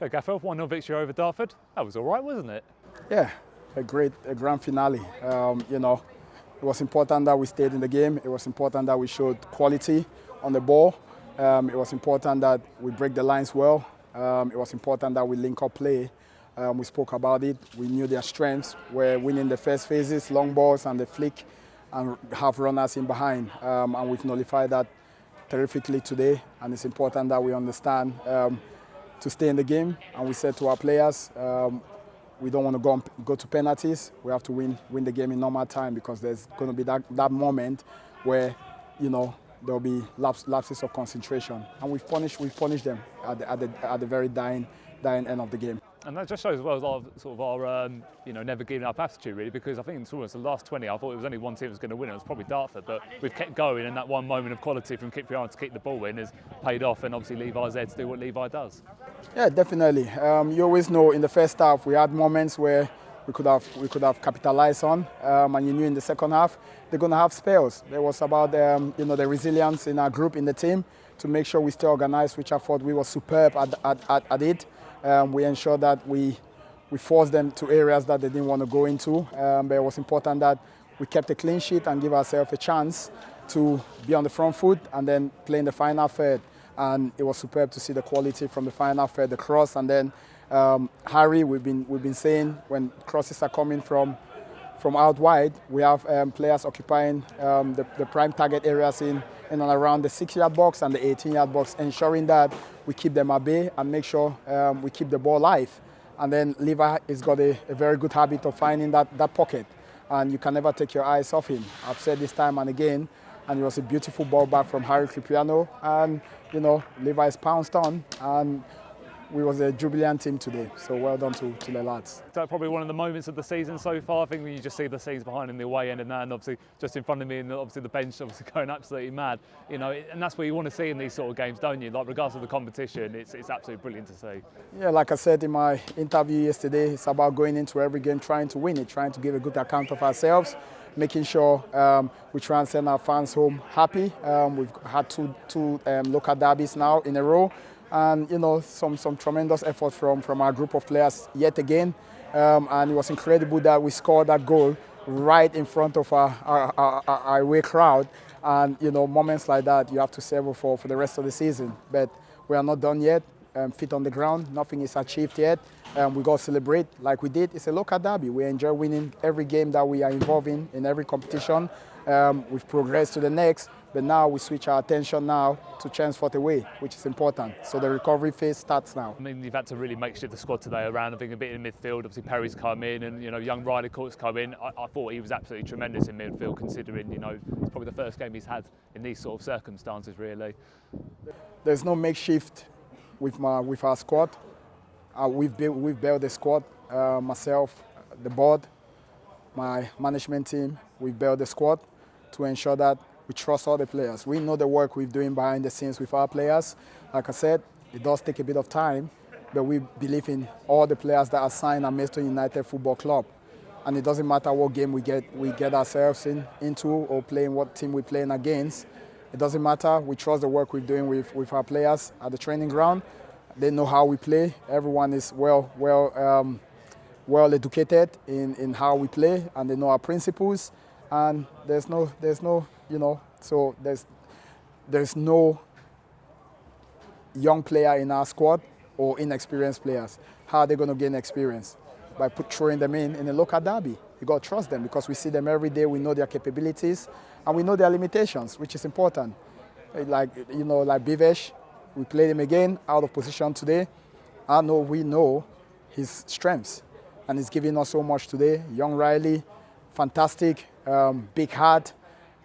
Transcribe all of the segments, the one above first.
Okay, gaffer, 1-0 victory over Dartford. That was all right, wasn't it? Yeah, a grand finale. It was important that we stayed in the game. It was important that we showed quality on the ball. It was important that we break the lines well. It was important that we link up play. We spoke about it. We knew their strengths. We're winning the first phases, long balls and the flick, and have runners in behind. And we've nullified that terrifically today. And it's important that we understand to stay in the game. And we said to our players, we don't want to go to penalties. We have to win the game in normal time, because there's going to be that moment where, there'll be lapses of concentration, and we've punished them at the very dying end of the game. And that just shows as well as our never giving up attitude, really, because I think in almost the last 20, I thought it was only one team that was going to win. It was probably Dartford, but we've kept going, and that one moment of quality from Kipriano to kick the ball in has paid off, and obviously Levi's there to do what Levi does. Yeah, definitely. You always know in the first half we had moments where we could have capitalized on, and you knew in the second half they're going to have spells. There was about the resilience in our group, in the team, to make sure we stay organized, which I thought we were superb at it. We ensured that we forced them to areas that they didn't want to go into. But it was important that we kept a clean sheet and give ourselves a chance to be on the front foot and then play in the final third. And it was superb to see the quality from the final third, the cross, and then Harry. We've been saying when crosses are coming from out wide, we have players occupying the prime target areas in and around the 6-yard box and the 18-yard box, ensuring that we keep them at bay and make sure we keep the ball live. And then Levi has got a very good habit of finding that pocket, and you can never take your eyes off him. I've said this time and again, and it was a beautiful ball back from Harry Kipriano, and Levi's pounced on, and we was a jubilant team today, so well done to the lads. That's probably one of the moments of the season so far. I think when you just see the scenes behind in the away end and that, and obviously just in front of me, and obviously the bench obviously going absolutely mad. And that's what you want to see in these sort of games, don't you? Like, regardless of the competition, it's absolutely brilliant to see. Yeah, like I said in my interview yesterday, it's about going into every game trying to win it, trying to give a good account of ourselves, making sure we try and send our fans home happy. We've had two local derbies now in a row. And some tremendous effort from our group of players yet again, and it was incredible that we scored that goal right in front of our away crowd. And moments like that you have to savor for the rest of the season. But we are not done yet. Feet on the ground, nothing is achieved yet. We got to celebrate like we did. It's a local derby. We enjoy winning every game that we are involved in every competition. We've progressed to the next. But now we switch our attention now to Chelmsford away, which is important. So the recovery phase starts now. I mean, you've had to really make shift the squad today around, I think, a bit in midfield. Obviously, Perry's come in, and young Riley Court's come in. I thought he was absolutely tremendous in midfield, considering it's probably the first game he's had in these sort of circumstances, really. There's no makeshift with our squad. We've built the squad. Myself, the board, my management team. We've built the squad to ensure that we trust all the players. We know the work we're doing behind the scenes with our players. Like I said, it does take a bit of time, but we believe in all the players that are signed at Maidstone United Football Club. And it doesn't matter what game we get ourselves into or playing what team we're playing against. It doesn't matter. We trust the work we're doing with our players at the training ground. They know how we play. Everyone is well educated in how we play, and they know our principles. And there's no young player in our squad or inexperienced players. How are they going to gain experience? By throwing them in a local derby. You got to trust them, because we see them every day. We know their capabilities and we know their limitations, which is important. Like Bivesh, we played him again out of position today. We know his strengths, and he's giving us so much today. Young Riley, fantastic, big heart.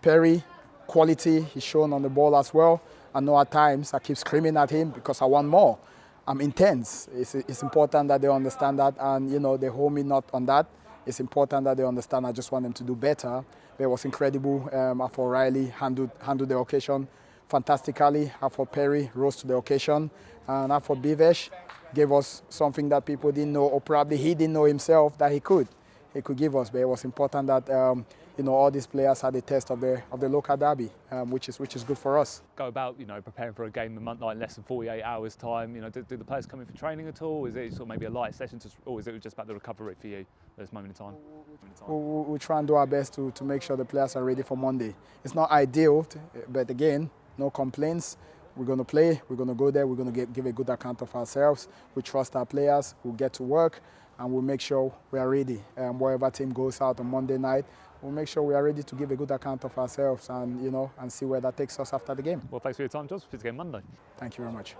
Perry, quality, he's shown on the ball as well. I know at times I keep screaming at him because I want more. I'm intense. It's important that they understand that, and they hold me not on that. It's important that they understand I just want them to do better. But it was incredible. For Riley, handled the occasion fantastically. For Perry, rose to the occasion. And for Bivesh, gave us something that people didn't know, or probably he didn't know himself that he could give us. But it was important that all these players had a taste of the local derby, which is good for us. Go about, preparing for a game a month, like in less than 48 hours time. Do the players come in for training at all? Is it sort of maybe a light session, or is it just about the recovery for you at this moment in time? We try and do our best to make sure the players are ready for Monday. It's not ideal, but again, no complaints. We're going to play, we're going to go there, we're going to give a good account of ourselves. We trust our players, we'll get to work, and we'll make sure we are ready. Wherever team goes out on Monday night, we'll make sure we are ready to give a good account of ourselves and, and see where that takes us after the game. Well, thanks for your time, Josh. See you again Monday. Thank you very much.